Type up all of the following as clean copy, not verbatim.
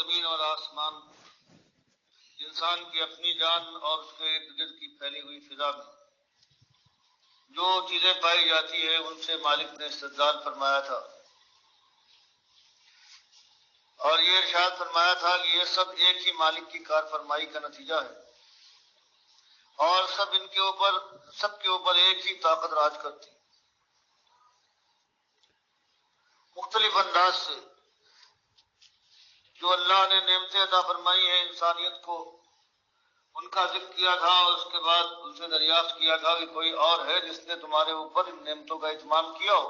زمین اور آسمان، انسان کی اپنی جان اور اس کے ارد گرد کی پھیلی ہوئی فضا میں جو چیزیں پائی جاتی ہیں ان سے مالک نے استدلال فرمایا تھا اور یہ ارشاد فرمایا تھا کہ یہ سب ایک ہی مالک کی کار فرمائی کا نتیجہ ہے اور سب کے اوپر ایک ہی طاقت راج کرتی، مختلف انداز سے جو اللہ نے نعمتیں عطا فرمائی ہیں انسانیت کو، ان کا ذکر کیا تھا اور اس کے بعد ان سے دریافت کیا تھا کہ کوئی اور ہے جس نے تمہارے اوپر ان نعمتوں کا اہتمام کیا ہو،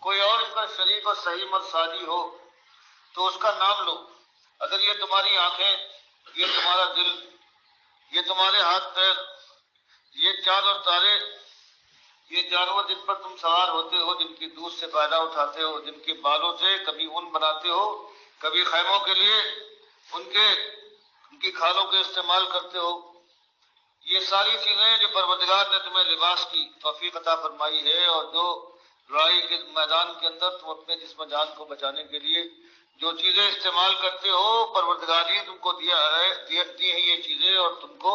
کوئی اور اس کا شریک اور صحیح مت ساجی ہو تو اس کا نام لو۔ اگر یہ تمہاری آنکھیں، یہ تمہارا دل، یہ تمہارے ہاتھ پیر، یہ چاند اور تارے، یہ جانور جن پر تم سوار ہوتے ہو، جن کی دودھ سے فائدہ اٹھاتے ہو، جن کے بالوں سے کبھی اون بناتے ہو، کبھی خیموں کے لیے ان کی کھالوں کے استعمال کرتے ہو، یہ ساری چیزیں جو پروردگار نے تمہیں لباس کی توفیق عطا فرمائی ہے، اور جو لڑائی کے میدان کے اندر تم اپنے جسم جان کو بچانے کے لیے جو چیزیں استعمال کرتے ہو، پروردگار ہی تم کو دیا ہے، دی ہیں یہ چیزیں، اور تم کو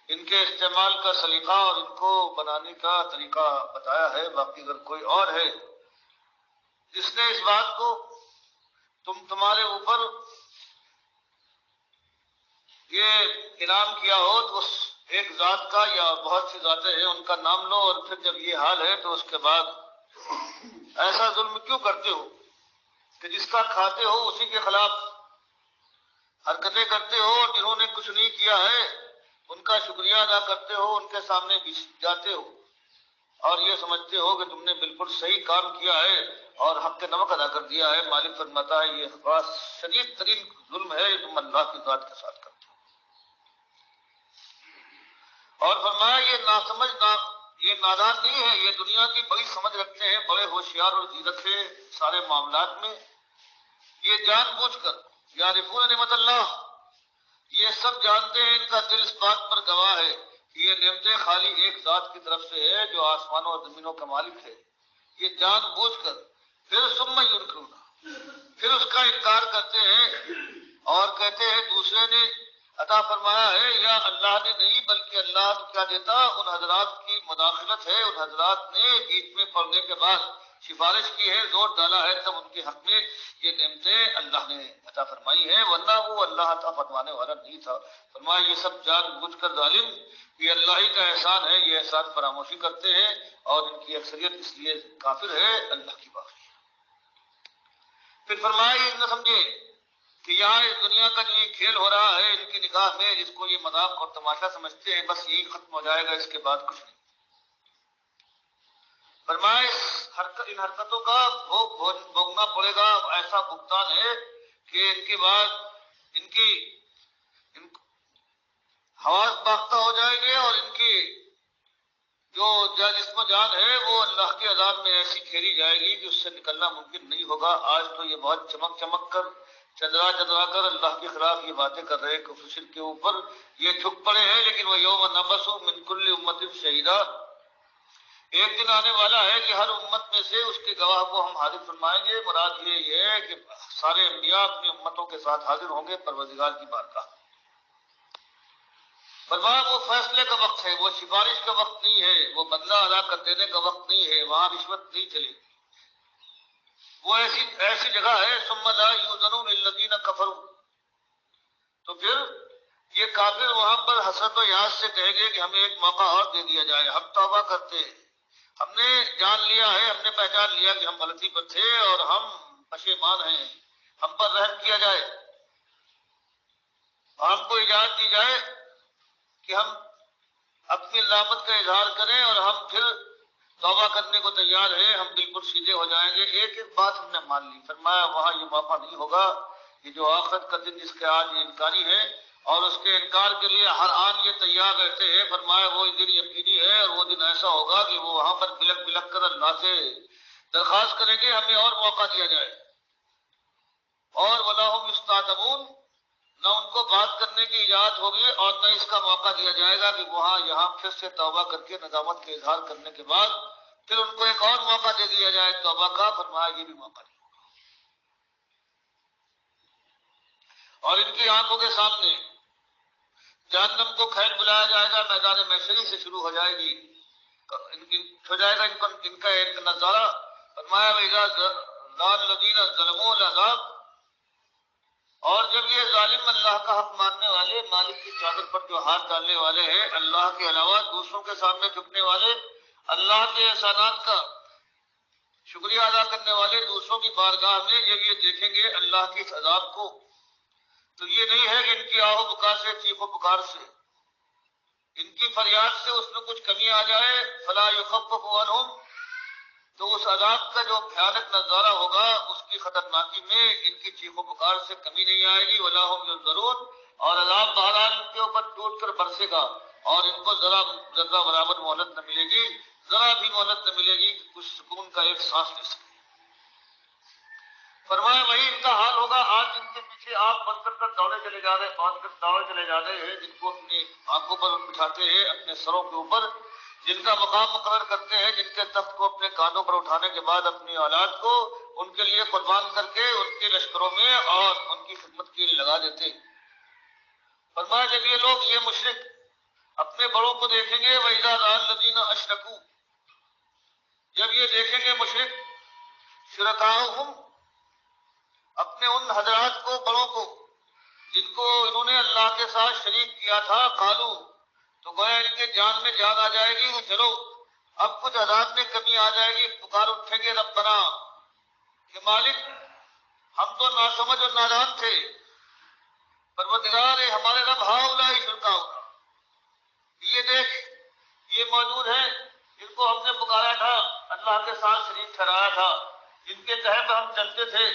ان کے استعمال کا سلیقہ اور ان کو بنانے کا طریقہ بتایا ہے۔ باقی اگر کوئی اور ہے جس نے اس بات کو تمہارے اوپر یہ انعام کیا ہو تو اس ایک ذات کا یا بہت سی ذاتیں ہیں ان کا نام لو، اور پھر جب یہ حال ہے تو اس کے بعد ایسا ظلم کیوں کرتے ہو کہ جس کا کھاتے ہو اسی کے خلاف حرکتیں کرتے ہو، اور جنہوں نے کچھ نہیں کیا ہے ان کا شکریہ ادا کرتے ہو، ان کے سامنے بھی جاتے ہو اور یہ سمجھتے ہو کہ تم نے بالکل صحیح کام کیا ہے اور حق کے نمک ادا کر دیا ہے۔ مالک فرماتا ہے یہ خاص شدید ترین ظلم ہے جو تم اللہ کی ذات کے ساتھ کرتے ہو۔ اور فرمایا یہ نادان نہیں ہے، یہ دنیا کی بڑی سمجھ رکھتے ہیں، بڑے ہوشیار اور زیرک ہیں سارے معاملات میں، یہ جان بوجھ کر یعرفون نعمت اللہ، یہ سب جانتے ہیں، ان کا دل اس بات پر گواہ ہے کہ یہ نعمتیں خالی ایک ذات کی طرف سے ہے جو آسمانوں اور زمینوں کا مالک ہے، یہ جان بوجھ کر پھر ثم ینکرون، پھر اس کا انکار کرتے ہیں اور کہتے ہیں دوسرے نے عطا فرمایا ہے یا اللہ نے نہیں، بلکہ اللہ کیا دیتا، ان حضرات کی مداخلت ہے، ان حضرات نے بیچ میں پڑنے کے بعد سفارش کی ہے، زور ڈالا ہے، تب ان کے حق میں یہ نعمتیں اللہ نے عطا فرمائی ہے، ورنہ وہ اللہ عطا فرمانے والا نہیں تھا۔ فرمایا یہ سب جان بوجھ کر ظالم، یہ اللہ ہی کا احسان ہے، یہ احسان فراموشی کرتے ہیں اور ان کی اکثریت اس لیے کافر ہے اللہ کی بات۔ پھر فرمایا یہ نہ سمجھے کہ یہاں اس دنیا کا جو یہ کھیل ہو رہا ہے ان کی نگاہ میں، جس کو یہ مذاق اور تماشا سمجھتے ہیں، بس یہی ختم ہو جائے گا، اس کے بعد کچھ نہیں۔ فرمایا ان حرکتوں کا بھوگنا پڑے گا، ایسا بھگتان ہے کہ ان کے بعد ان حواس باختہ ہو جائیں گے اور ان کی جو جسم و جان ہے وہ اللہ کے عذاب میں ایسی کھیلی جائے گی کہ اس سے نکلنا ممکن نہیں ہوگا۔ آج تو یہ بہت چمک کر چدرا کر اللہ کے خلاف یہ باتیں کر رہے کہ فشر کے اوپر یہ جھک پڑے ہیں، لیکن وہ یوم نبعث من کل امت شہیدا، ایک دن آنے والا ہے کہ ہر امت میں سے اس کے گواہ کو ہم حاضر فرمائیں گے۔ مراد یہ ہے کہ سارے انبیاء اپنی امتوں کے ساتھ حاضر ہوں گے پروردگار کی بارگاہ۔ فرمایا وہ فیصلے کا وقت ہے، وہ سفارش کا وقت نہیں ہے، وہ بدلہ ادا کر دینے کا وقت نہیں ہے، وہاں رشوت نہیں چلے گی، وہ ایسی جگہ ہے ثم لا یؤذن للذین کفروا، تو پھر یہ کافر وہاں پر حسرت و یاس سے کہیں گے کہ ہمیں ایک موقع اور دے دیا جائے، ہم توبہ کرتے ہیں، ہم نے جان لیا ہے، ہم نے پہچان لیا کہ ہم غلطی پر تھے اور ہم پشیمان ہیں، ہم پر رحم کیا جائے اور ہم کو اجازت دی جائے کہ ہم اپنی نعمت کا اظہار کریں اور ہم پھر توبہ کرنے کو تیار ہیں، ہم بالکل سیدھے ہو جائیں گے۔ ایک بات ہم نے مان لی، فرمایا وہاں یہ موقع نہیں ہوگا، یہ جو آخرت کا دن جس کے آج یہ انکاری ہے اور اس کے انکار کے لیے ہر آن یہ تیار رہتے ہیں، فرمایا وہ دن یقینی ہے اور وہ دن ایسا ہوگا کہ وہ وہاں پر بلک کر اللہ سے درخواست کریں گے ہمیں اور موقع دیا جائے، اور وَلَا هُمْ يُسْتَعْتَبُونَ، نہ ان کو بات کرنے کی اجازت ہوگی اور نہ اس کا موقع دیا جائے گا کہ وہاں یہاں پھر سے توبہ کر کے ندامت کا اظہار کرنے کے بعد پھر ان کو ایک اور موقع دے دیا جائے توبہ کا۔ فرمایا یہ بھی موقع نہیں ہوگا۔ اور ان کی آنکھوں کے سامنے جہنم کو کھینچ بلایا جائے گا، میدان محشری سے شروع ہو جائے گی، ہو جائے گا ان کا ایک نظارہ۔ فرمایا وَإِذَا زَالَ الَّذِينَ ظَلَمُوا الْعَذَابَ، اور جب یہ ظالم اللہ کا حق ماننے والے، مالک کی چادر پر جو ہاتھ ڈالنے والے ہیں، اللہ کے علاوہ دوسروں کے سامنے جھکنے والے، اللہ کے احسانات کا شکریہ ادا کرنے والے، دوسروں کی بارگاہ میں جب یہ دیکھیں گے اللہ کی اس عذاب کو، تو یہ نہیں ہے کہ ان کی آہو پکار سے، چیخ و پکار سے، ان کی فریاد سے اس میں کچھ کمی آ جائے، فلا یخفف عنہم، تو اس عذاب کا جو بھیانک نظارہ ہوگا اس کی خطرناکی میں ان کی چیخ و پکار سے کمی نہیں آئے گی، ولا ہم ینظرون، اور عذاب بہرحال ان کے اوپر ٹوٹ کر برسے گا، اور ان کو ذرا برابر مہلت نہ ملے گی، ذرا بھی مہلت نہ ملے گی کہ کچھ سکون کا ایک سانس لے سکے۔ فرمایا وہی ان کا حال ہوگا، آج جن کے پیچھے آپ بند کر دوڑے چلے جا رہے، باندھ کر دوڑے چلے جا رہے ہیں، جن کو اپنی آنکھوں پر بٹھاتے ہیں، اپنے سروں کے اوپر، جن کا مقام مقرر کرتے ہیں، جن کے تخت کو اپنے کانوں پر اٹھانے کے بعد اپنی اولاد کو ان کے لیے قربان کر کے ان کے لشکروں میں اور ان کی خدمت کے لیے لگا دیتے۔ فرمایا جب یہ لوگ، یہ مشرک اپنے بڑوں کو دیکھیں گے، وَإِذَا رَأَى الَّذِينَ أَشْرَكُوا، جب یہ دیکھیں گے مشرک شرکاءہم، اپنے ان حضرات کو، بڑوں کو جن کو انہوں نے اللہ کے ساتھ شریک کیا تھا، قالو، تو گویا ان کے جان میں جان آ جائے گی کہ چلو اب کچھ عذاب میں کمی آ جائے گی، پکار اٹھیں گے ربنا، کہ مالک ہم تو ناسمجھ اور نادان تھے، پروردگار ہمارے رب ہؤلاء شرکاؤنا، یہ دیکھ یہ موجود ہے، جن کو ہم نے پکارا تھا، اللہ کے ساتھ شریک ٹھہرایا تھا، جن کے تحت ہم چلتے تھے،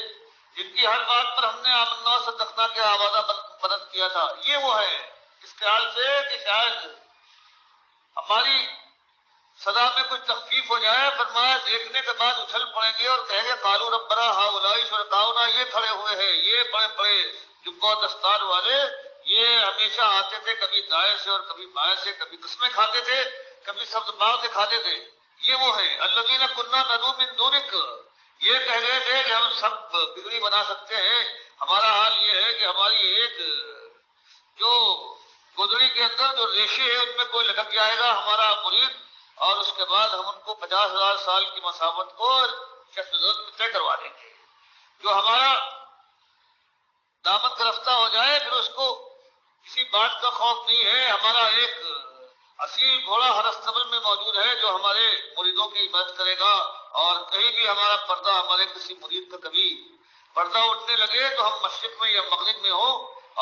جن کی ہر بات پر ہم نے آمنا صدقنا کے آوازہ بلند کیا تھا، یہ وہ ہے، اس خیال سے کہ شاید ہماری سزا میں کچھ تخفیف ہو جائے۔ فرمایا دیکھنے کے بعد اچھل پڑیں گے اور کہیں گے قالوا ربنا ہؤلاء شرکاؤنا، یہ کھڑے ہوئے ہیں، یہ بڑے بڑے جبہ و دستار والے، یہ ہمیشہ آتے تھے کبھی دائیں سے اور کبھی بائیں سے، کبھی قسمیں کھاتے تھے، کبھی سبز باغ سے کھاتے تھے، یہ وہ ہیں الذین کنا ندعو من دونک، یہ کہہ رہے تھے کہ ہم سب بگڑی بنا سکتے ہیں، ہمارا حال یہ ہے کہ ہماری ایک جو گودڑی کے اندر جو ریشے ہے ان میں کوئی لٹک جائے گا ہمارا مرید، اور اس کے بعد ہم ان کو 50,000 سال کی مسافت کو میں طے کروا دیں گے، جو ہمارا دامن گرفتہ ہو جائے پھر اس کو کسی بات کا خوف نہیں ہے، ہمارا ایک اصیل گھوڑا ہر استبل میں موجود ہے جو ہمارے مریدوں کی مدد کرے گا، اور کہیں بھی ہمارا پردہ، ہمارے کسی مرید کا کبھی پردہ اٹھنے لگے تو ہم مشرق میں یا مغرب میں ہو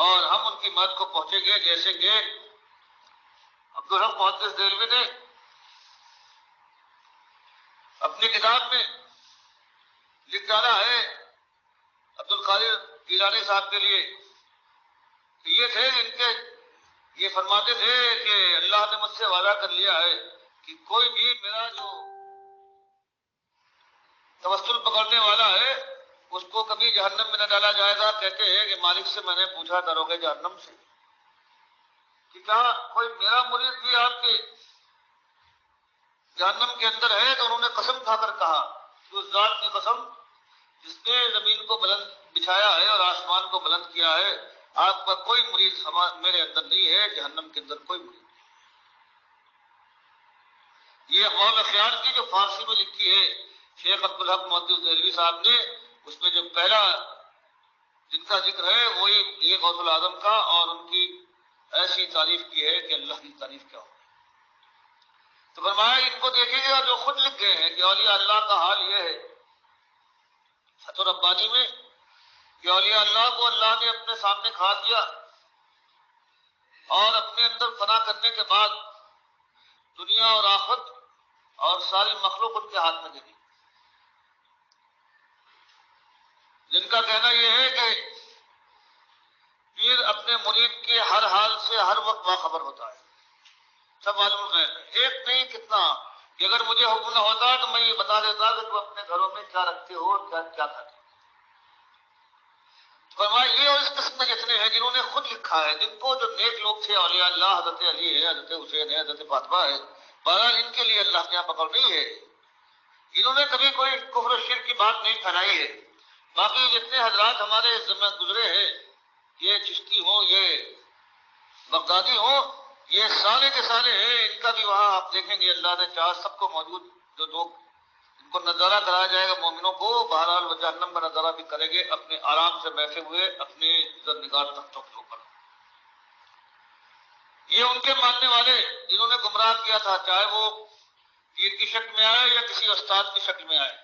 اور ہم ان کی مدد کو پہنچیں گے، جیسے کہ عبدالحق محدث دہلوی نے اپنی کتاب میں لکھ ڈالا ہے عبد القادر گیلانی صاحب کے لیے، یہ تھے ان کے، یہ فرماتے تھے کہ اللہ نے مجھ سے وعدہ کر لیا ہے کہ کوئی بھی میرا جو توسل پکڑنے والا ہے اس کو کبھی جہنم میں نہ ڈالا جائے گا۔ کہتے ہیں کہ مالک سے میں نے پوچھا ڈروگے جہنم سے، کہ کیا کوئی میرا مرید بھی آپ کے جہنم کے اندر ہے؟ تو انہوں نے قسم کھا کر کہا کہ اس ذات کی قسم جس نے زمین کو بلند بچھایا ہے اور آسمان کو بلند کیا ہے، آپ کا کوئی مرید میرے اندر نہیں ہے، جہنم کے اندر کوئی مرید نہیں۔ یہ اقوال خیال کی جو فارسی میں لکھی ہے شیخ عبدالحق محدث دہلوی صاحب نے، اس میں جو پہلا جن کا ذکر ہے وہی یہ غوث العظم کا، اور ان کی ایسی تعریف کی ہے کہ اللہ کی تعریف کیا ہو۔ تو فرمایا ان کو دیکھیں گے اور جو خود لکھ گئے ہیں کہ اولیاء اللہ کا حال یہ ہے فتح ربانی میں کہ اولیاء اللہ کو اللہ نے اپنے سامنے کھا دیا اور اپنے اندر فنا کرنے کے بعد دنیا اور آخرت اور ساری مخلوق ان کے ہاتھ میں دے دی، جن کا کہنا یہ ہے کہ پیر اپنے مرید کے ہر حال سے ہر وقت باخبر ہوتا ہے، سب معلوم ہے، ایک نہیں کتنا، کہ اگر مجھے حکم نہ ہوتا تو میں یہ بتا دیتا کہ تم اپنے گھروں میں کیا رکھتے ہو اور کیا کیا کھاتے ہو۔ فرمایا یہ اور اس قسم میں جتنے ہیں جنہوں نے خود لکھا ہے، جن کو جو نیک لوگ تھے اولیاء اللہ، حضرت علی ہے، حضرت حسین ہے، حضرت فاطمہ ہے، بہرحال ان کے لیے اللہ کے یہاں پکڑ نہیں ہے، انہوں نے کبھی کوئی کفر و شرک کی بات نہیں پھیلائی ہے۔ باقی جتنے حضرات ہمارے اس زمانے گزرے ہیں یہ چشتی ہوں، یہ بغدادی ہوں، یہ سارے کے سارے ہیں، ان کا بھی وہاں آپ دیکھیں گے اللہ نے چاہا سب کو موجود، جو لوگ ان کو نظارہ کرایا جائے گا مومنوں کو، بہرحال وہ جہنم میں نظارہ بھی کریں گے اپنے آرام سے بیٹھے ہوئے اپنے زرنگار تختوں کے اوپر۔ یہ ان کے ماننے والے جنہوں نے گمراہ کیا تھا، چاہے وہ پیر کی شکل میں آئے یا کسی استاد کی شکل میں آئے،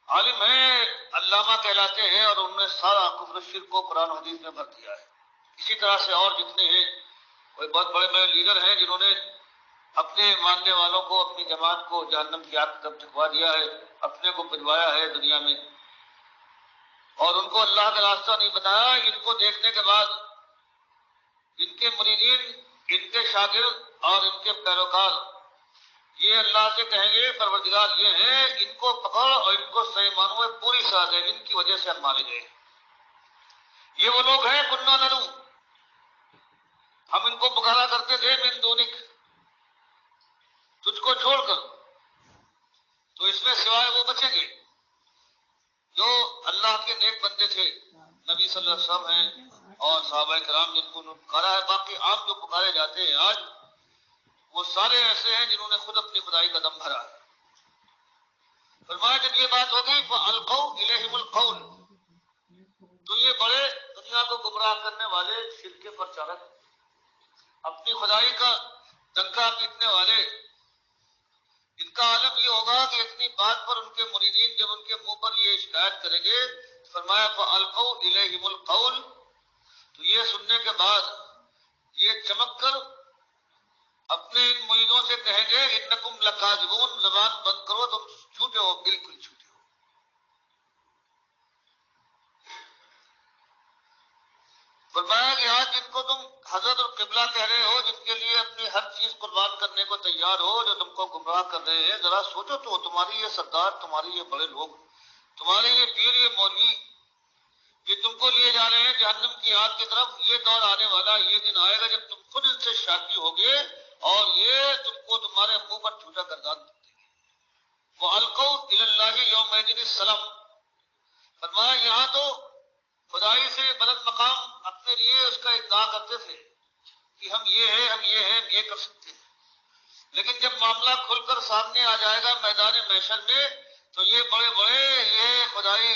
عالم ہیں، علامہ کہلاتے ہیں، اور ان نے سارا کفر و شرک کو قرآن و حدیث میں بھر دیا ہے۔ اسی طرح سے اور جتنے ہیں، وہ بہت بڑے بڑے لیڈر ہیں جنہوں نے اپنے ماننے والوں کو، اپنی جماعت کو جہنم کی آگ کی طرف جھکوا دیا ہے، اپنے کو بجوایا ہے دنیا میں، اور ان کو اللہ کا راستہ نہیں بتایا۔ ان کو دیکھنے کے بعد ان کے مریدین، ان کے شاگرد اور ان کے پیروکار یہ اللہ سے کہیں گے پروردگار یہ ہیں، ان کو پکڑ اور ان کو صحیح معنوں میں پوری ساز ہے، ان کی وجہ سے ہم مارے گئے۔ یہ وہ لوگ ہیں کننا نرو، ہم ان کو پکارا کرتے تھے من دونک، تجھ کو چھوڑ کر، تو اس میں سوائے وہ بچیں گے جو اللہ کے نیک بندے تھے، نبی صلی اللہ علیہ وسلم ہیں اور صحابہ کرام جن کو انہوں نے پکارا ہے۔ باقی عام جو پکارے جاتے ہیں آج، وہ سارے ایسے ہیں جنہوں نے خود اپنی خدائی کا دم بھرا ہے۔ فرمایا جب یہ بات ہوگی فَأَلْقَوْا إِلَيْهِمُ الْقَوْلَ، تو یہ بڑے دنیا کو گمراہ کرنے والے، شرک پر چالک، اپنی خدائی کا ڈنکا پیٹنے والے، ان کا عالم یہ ہوگا کہ اتنی بات پر ان کے مریدین جب ان کے منہ پر یہ شکایت کریں گے، فرمایا فَأَلْقَوْا إِلَيْهِمُ الْقَوْلَ، تو یہ سننے کے بعد یہ چمک کر اپنے ان مریدوں سے کہیں گے انکم لکاذبون، زبان بند کرو، تم جھوٹے ہو، بالکل جھوٹے ہو۔ فرمایا کہ آج جن کو تم حضرت اور قبلہ کہہ رہے ہو، جن کے لیے اپنی ہر چیز قربان کرنے کو تیار ہو، جو تم کو گمراہ کر رہے ہیں، ذرا سوچو تو، تمہاری یہ سردار، تمہاری یہ بڑے لوگ، تمہارے یہ پیر، یہ مولوی، یہ تم کو لیے جا رہے ہیں جہنم کی آگ کی طرف۔ یہ دور آنے والا، یہ دن آئے گا جب تم خود ان سے شاکی ہوگے اور یہ تم کو تمہارے منہ پر جھوٹا گردان دیں گے۔ وَأَلْقَوْا إِلَى اللَّهِ يَوْمَئِذٍ السَّلَامَ، فرمایا یہاں تو خدائی سے بلند مقام اپنے لیے اس کا ادعا کرتے تھے کہ ہم یہ ہیں، ہم یہ ہیں، ہم یہ کر سکتے ہیں، لیکن جب معاملہ کھل کر سامنے آ جائے گا میدان محشر میں، تو یہ بڑے بڑے یہ خدائی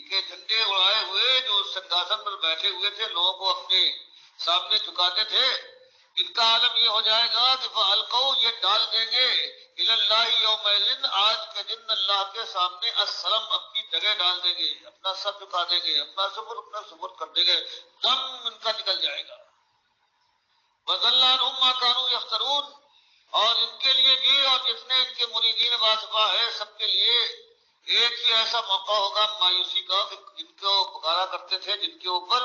کے جھنڈے اڑائے ہوئے جو سنگھاسن پر بیٹھے ہوئے تھے، لوگوں کو اپنے سامنے جھکاتے تھے، ان کا عالم یہ ہو جائے گا کہ فَأَلْقَوْا، یہ ڈال دیں گے إِلَى اللَّهِ يَوْمَئِذٍ، آج کے دن اللہ کے سامنے السلام، اپنی جگہ ڈال دیں گے، اپنا سر جھکا دیں گے، اپنا سپرد کر دیں گے، دم ان کا نکل جائے گا۔ وَضَلَّ عَنْهُمْ مَا كَانُوا يَفْتَرُونَ، اور ان کے لیے بھی اور جتنے ان کے مریدین واسطہ ہے سب کے لیے ایک ہی ایسا موقع ہوگا مایوسی کا کہ جن کو پکارا کرتے تھے، جن کے اوپر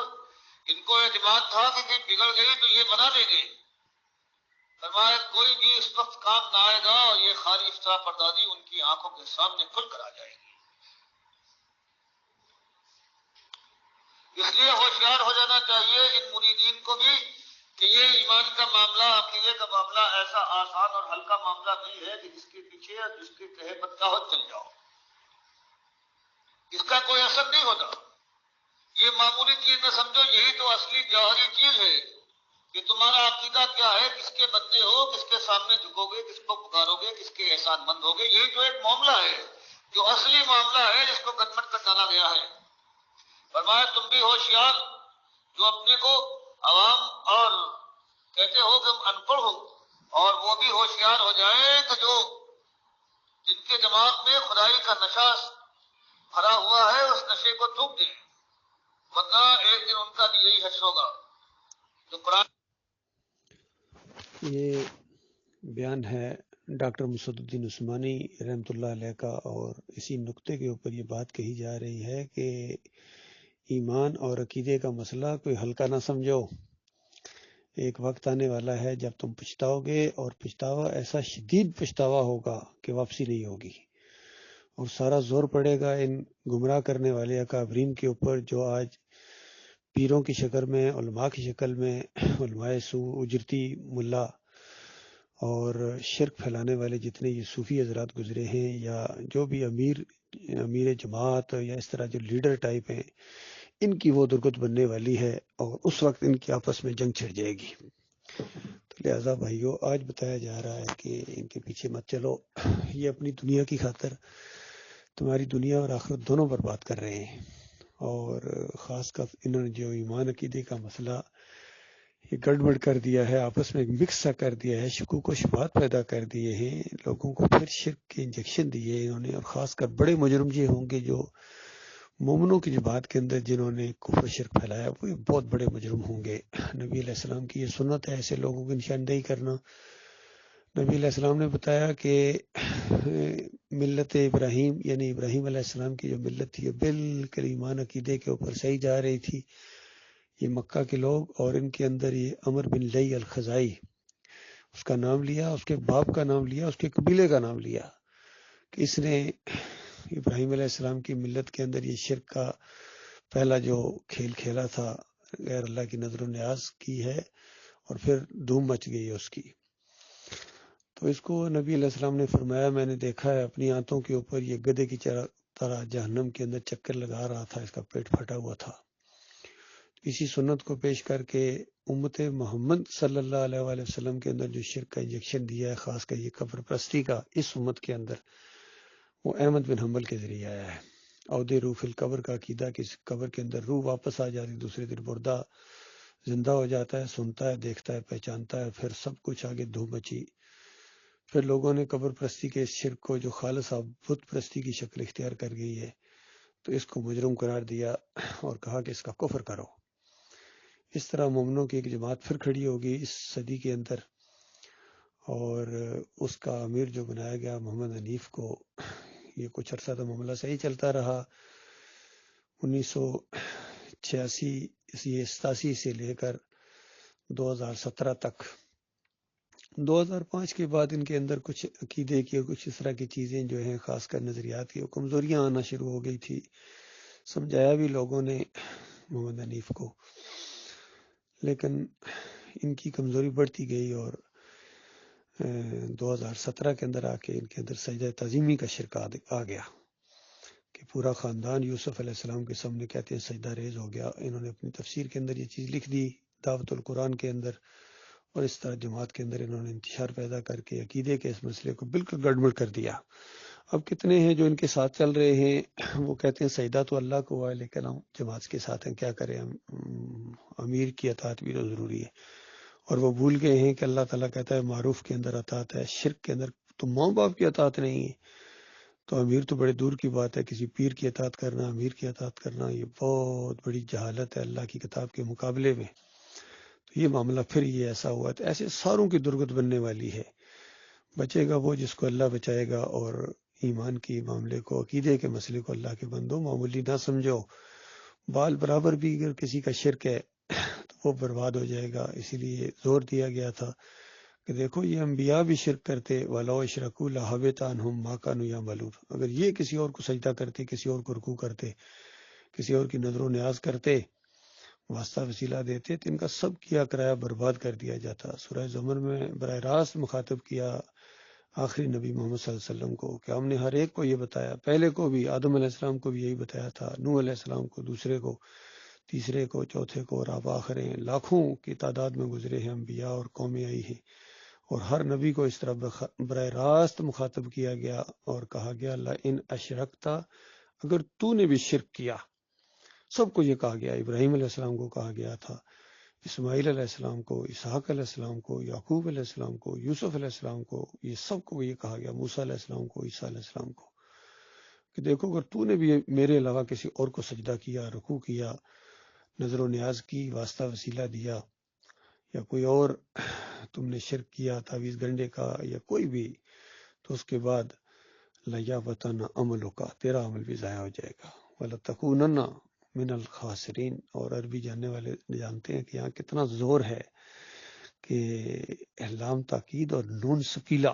ان کو اعتماد تھا کہ کہیں بگڑ گئی تو یہ بنا دیں گے، فرمایا کوئی بھی اس وقت کام نہ آئے گا، اور یہ خالی افطرا پردازی ان کی آنکھوں کے سامنے کھل کر آ جائے گی۔ اس لیے ہوشیار ہو جانا چاہیے ان مریدین کو بھی کہ یہ ایمان کا معاملہ، عقیدے کا معاملہ ایسا آسان اور ہلکا معاملہ نہیں ہے کہ جس کے پیچھے اور جس کے تہے پر چاہو چل جاؤ، اس کا کوئی اثر نہیں ہوتا۔ یہ معمولی چیز نہ سمجھو، یہی تو اصلی جوہری چیز ہے کہ تمہارا عقیدہ کیا ہے، کس کے بندے ہو، کس کے سامنے جھکو گے، کس کو پکارو گے، کس کے احسان مند ہوگے، یہی تو ایک معاملہ ہے جو اصلی معاملہ ہے جس کو گٹمٹ کر ڈالا گیا ہے۔ فرمایا تم بھی ہوشیار جو اپنے کو عوام اور کہتے ہو کہ ہم ان پڑھ ہو، اور وہ بھی ہوشیار ہو جائیں کہ جو جن کے دماغ میں خدائی کا نشہ بھرا ہوا ہے اس نشے کو تھوک دیں، ورنہ ایک دن ان کا بھی یہی حشر ہوگا جو قرآن۔ یہ بیان ہے ڈاکٹر مسعد الدین عثمانی رحمۃ اللہ علیہ کا، اور اسی نقطے کے اوپر یہ بات کہی جا رہی ہے کہ ایمان اور عقیدے کا مسئلہ کوئی ہلکا نہ سمجھو۔ ایک وقت آنے والا ہے جب تم پچھتاؤ گے، اور پچھتاوا ایسا شدید پچھتاوا ہوگا کہ واپسی نہیں ہوگی، اور سارا زور پڑے گا ان گمراہ کرنے والے اکابرین کے اوپر جو آج پیروں کی شکل میں، علماء کی شکل میں، علماء سو، اجرتی ملا اور شرک پھیلانے والے جتنے یہ صوفی حضرات گزرے ہیں، یا جو بھی امیر جماعت یا اس طرح جو لیڈر ٹائپ ہیں، ان کی وہ درگت بننے والی ہے اور اس وقت ان کی آپس میں جنگ چھڑ جائے گی۔ تو لہٰذا بھائیو، آج بتایا جا رہا ہے کہ ان کے پیچھے مت چلو، یہ اپنی دنیا کی خاطر تمہاری دنیا اور آخرت دونوں برباد کر رہے ہیں۔ اور خاص کر انہوں نے جو ایمان عقیدے کا مسئلہ یہ گڑبڑ کر دیا ہے، آپس میں مکس سا کر دیا ہے، شکوک و شبہات پیدا کر دیے ہیں، لوگوں کو پھر شرک کے انجیکشن دیے انہوں نے۔ اور خاص کر بڑے مجرم یہ ہوں گے جو مومنوں کی جماعت کے اندر جنہوں نے کفر و شرک پھیلایا، وہ بہت بڑے مجرم ہوں گے۔ نبی علیہ السلام کی یہ سنت ہے ایسے لوگوں کی نشاندہی کرنا۔ نبی علیہ السلام نے بتایا کہ ملت ابراہیم یعنی ابراہیم علیہ السلام کی جو ملت تھی، بالکل ایمان عقیدے کے اوپر صحیح جا رہی تھی۔ یہ مکہ کے لوگ، اور ان کے اندر یہ عمر بن لئی الخزائی، اس کا نام لیا، اس کے باپ کا نام لیا، اس کے قبیلے کا نام لیا کہ اس نے ابراہیم علیہ السلام کی ملت کے اندر یہ شرک کا پہلا جو کھیل کھیلا تھا، غیر اللہ کی نظر و نیاز کی ہے، اور پھر دھوم مچ گئی اس کی۔ تو اس کو نبی علیہ السلام نے فرمایا، میں نے دیکھا ہے اپنی آنتوں کے اوپر یہ گدھے کی طرح جہنم کے اندر چکر لگا رہا تھا، اس کا پیٹ پھٹا ہوا تھا۔ اسی سنت کو پیش کر کے امت محمد صلی اللہ علیہ وآلہ وسلم کے اندر جو شرک کا انجیکشن دیا ہے، خاص کر یہ قبر پرستی کا اس امت کے اندر، وہ احمد بن حنبل کے ذریعے آیا ہے۔ عود روح فی القبر کا عقیدہ کہ قبر کے اندر روح واپس آ جاتی، دوسرے دن مردہ زندہ ہو جاتا ہے، سنتا ہے، دیکھتا ہے، پہچانتا ہے، پھر سب کچھ آگے دھوم مچی۔ پھر لوگوں نے قبر پرستی کے اس شرک کو جو خالص بت پرستی کی شکل اختیار کر گئی ہے، تو اس کو مجرم قرار دیا اور کہا کہ اس کا کفر کرو۔ اس طرح مومنوں کی ایک جماعت پھر کھڑی ہوگی اس صدی کے اندر، اور اس کا امیر جو بنایا گیا محمد حنیف کو، یہ کچھ عرصہ تو معاملہ صحیح چلتا رہا۔ 1987 سے لے کر 2017 تک، 2005 کے بعد ان کے اندر کچھ عقیدے کی اور کچھ اس طرح کی چیزیں جو ہیں، خاص کر نظریات کی کمزوریاں آنا شروع ہو گئی تھی۔ سمجھایا بھی لوگوں نے محمد حنیف کو، لیکن ان کی کمزوری بڑھتی گئی، اور 2017 کے اندر آ کے ان کے اندر سجدہ تعظیمی کا شرک آ گیا کہ پورا خاندان یوسف علیہ السلام کے سامنے کہتے ہیں سجدہ ریز ہو گیا۔ انہوں نے اپنی تفسیر کے اندر یہ چیز لکھ دی، دعوت القرآن کے اندر، اور اس طرح جماعت کے اندر انہوں نے انتشار پیدا کر کے عقیدے کے اس مسئلے کو بالکل گڑبڑ کر دیا۔ اب کتنے ہیں جو ان کے ساتھ چل رہے ہیں، وہ کہتے ہیں سجدہ تو اللہ کو ہوا ہے، لیکن ہم جماعت کے ساتھ ہیں، کیا کریں، امیر کی اطاعت بھی تو ضروری ہے۔ اور وہ بھول گئے ہیں کہ اللہ تعالیٰ کہتا ہے معروف کے اندر اطاعت ہے، شرک کے اندر تو ماں باپ کی اطاعت نہیں ہے، تو امیر تو بڑے دور کی بات ہے۔ کسی پیر کی اطاعت کرنا، امیر کی اطاعت کرنا، یہ بہت بڑی جہالت ہے اللہ کی کتاب کے مقابلے میں۔ تو یہ معاملہ پھر یہ ایسا ہوا، تو ایسے ساروں کی درگت بننے والی ہے۔ بچے گا وہ جس کو اللہ بچائے گا، اور ایمان کی معاملے کو، عقیدے کے مسئلے کو اللہ کے بندوں معمولی نہ سمجھو۔ بال برابر بھی اگر کسی کا شرک ہے تو وہ برباد ہو جائے گا۔ اسی لیے زور دیا گیا تھا کہ دیکھو یہ انبیاء بھی شرک کرتے، وَلَوْ أَشْرَكُوا لَحَبِطَ عَنْهُمْ مَا كَانُوا يَعْمَلُونَ۔ اگر یہ کسی اور کو سجدہ کرتے، کسی اور کو رکوع کرتے، کسی اور کی نظر و نیاز کرتے، واسطہ وسیلہ دیتے، تو ان کا سب کیا کرایا برباد کر دیا جاتا۔ سورہ زمر میں براہ راست مخاطب کیا آخری نبی محمد صلی اللہ علیہ وسلم کو کہ ہم نے ہر ایک کو یہ بتایا، پہلے کو بھی آدم علیہ السلام کو بھی یہی بتایا تھا، نوح علیہ السلام کو، دوسرے کو، تیسرے کو، چوتھے کو، اور آپ آخر ہیں۔ لاکھوں کی تعداد میں گزرے ہیں انبیاء اور قومیں آئی ہیں، اور ہر نبی کو اس طرح براہ راست مخاطب کیا گیا اور کہا گیا لَإِنْ أَشْرَكْتَ، اگر تو نے بھی شرک کیا۔ سب کو یہ کہا گیا، ابراہیم علیہ السلام کو کہا گیا تھا، اسماعیل علیہ السلام کو، اسحاق علیہ السلام کو، یعقوب علیہ السلام کو، یوسف علیہ السلام کو، یہ سب کو یہ کہا گیا، موسیٰ علیہ السلام کو، عیسیٰ علیہ السلام کو، کہ دیکھو اگر تو نے بھی میرے علاوہ کسی اور کو سجدہ کیا، رکوع کیا، نظر و نیاز کی، واسطہ وسیلہ دیا، یا کوئی اور تم نے شرک کیا، تعویذ گنڈے کا یا کوئی بھی، تو اس کے بعد لَيَحْبَطَنَّ عَمَلُكَ، تیرا عمل بھی ضائع ہو جائے گا، وَلَتَكُونَنَّ من الخاسرین۔ اور عربی جاننے والے جانتے ہیں کہ یہاں کتنا زور ہے کہ لام تاکید اور نون ثقیلہ،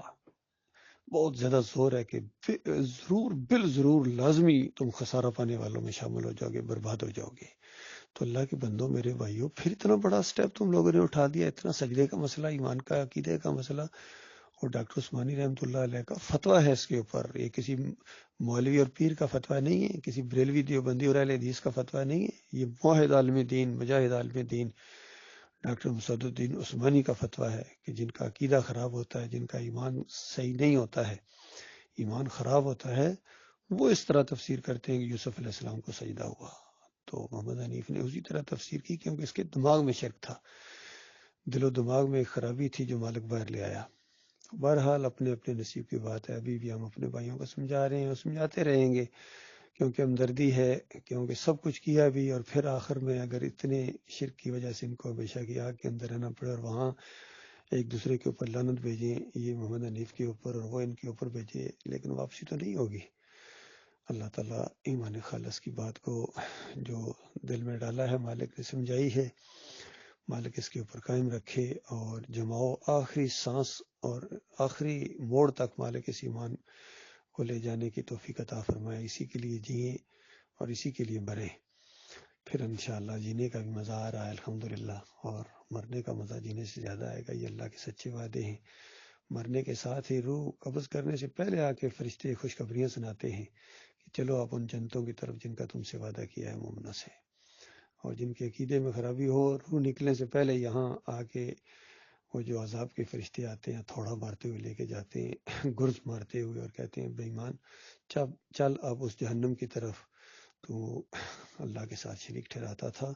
بہت زیادہ زور ہے کہ ضرور بالضرور لازمی تم خسارہ پانے والوں میں شامل ہو جاؤ گے، برباد ہو جاؤ گے۔ تو اللہ کے بندوں، میرے بھائیوں، پھر اتنا بڑا سٹیپ تم لوگوں نے اٹھا دیا، اتنا سجدے کا مسئلہ، ایمان کا، عقیدے کا مسئلہ، اور ڈاکٹر عثمانی رحمۃ اللہ علیہ کا فتویٰ ہے اس کے اوپر. یہ کسی مولوی اور پیر کا فتویٰ نہیں ہے، کسی بریلوی دیوبندی اور اہل حدیث کا فتویٰ نہیں ہے. یہ موحد عالم دین، مجاہد عالم دین ڈاکٹر مسعود الدین عثمانی کا فتویٰ ہے کہ جن کا عقیدہ خراب ہوتا ہے، جن کا ایمان صحیح نہیں ہوتا ہے، ایمان خراب ہوتا ہے، وہ اس طرح تفسیر کرتے ہیں کہ یوسف علیہ السلام کو سجدہ ہوا. تو محمد حنیف نے اسی طرح تفسیر کی کیونکہ اس کے دماغ میں شرک تھا، دل و دماغ میں ایک خرابی تھی جو مالک باہر لے آیا. بہرحال اپنے اپنے نصیب کی بات ہے. ابھی بھی ہم اپنے بھائیوں کو سمجھا رہے ہیں اور سمجھاتے رہیں گے کیونکہ ہمدردی ہے، کیونکہ سب کچھ کیا بھی اور پھر آخر میں اگر اتنے شرک کی وجہ سے ان کو ہمیشہ کی آگ کے اندر رہنا پڑے اور وہاں ایک دوسرے کے اوپر لعنت بھیجیں، یہ محمد حنیف کے اوپر اور وہ ان کے اوپر بھیجے، لیکن واپسی تو نہیں ہوگی. اللہ تعالیٰ ایمان خالص کی بات کو جو دل میں ڈالا ہے مالک نے سمجھائی ہے، مالک اس کے اوپر قائم رکھے اور جماؤ آخری سانس اور آخری موڑ تک مالک اس ایمان کو لے جانے کی توفیق عطا فرمائے. اسی کے لیے جئیں اور اسی کے لیے مریں. پھر انشاءاللہ جینے کا بھی مزہ آ رہا ہے الحمدللہ، اور مرنے کا مزہ جینے سے زیادہ آئے گا. یہ اللہ کے سچے وعدے ہیں. مرنے کے ساتھ ہی روح قبض کرنے سے پہلے آ کے فرشتے خوشخبریاں سناتے ہیں کہ چلو آپ ان جنتوں کی طرف جن کا تم سے وعدہ کیا ہے مومنوں سے. اور جن کے عقیدے میں خرابی ہو، روح نکلنے سے پہلے یہاں آ کے وہ جو عذاب کے فرشتے آتے ہیں تھوڑا مارتے ہوئے لے کے جاتے ہیں، گرز مارتے ہوئے، اور کہتے ہیں بے ایمان چل اب اس جہنم کی طرف تو اللہ کے ساتھ شریک ٹھہراتا تھا.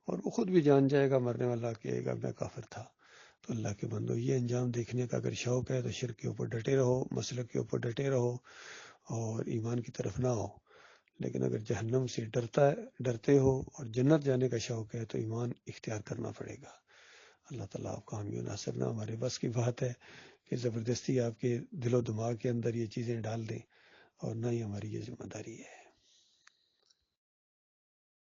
اور وہ خود بھی جان جائے گا مرنے والا، کہے گا میں کافر تھا. تو اللہ کے بندو، یہ انجام دیکھنے کا اگر شوق ہے تو شرک کے اوپر ڈٹے رہو، مسلک کے اوپر ڈٹے رہو اور ایمان کی طرف نہ ہو. لیکن اگر جہنم سے ڈرتے ہو اور جنت جانے کا شوق ہے تو ایمان اختیار کرنا پڑے گا. اللہ تعالیٰ آپ کا حامی و ناصر. نہ ہمارے بس کی بات ہے کہ زبردستی آپ کے دل و دماغ کے اندر یہ چیزیں ڈال دیں، اور نہ ہی ہماری یہ ذمہ داری ہے.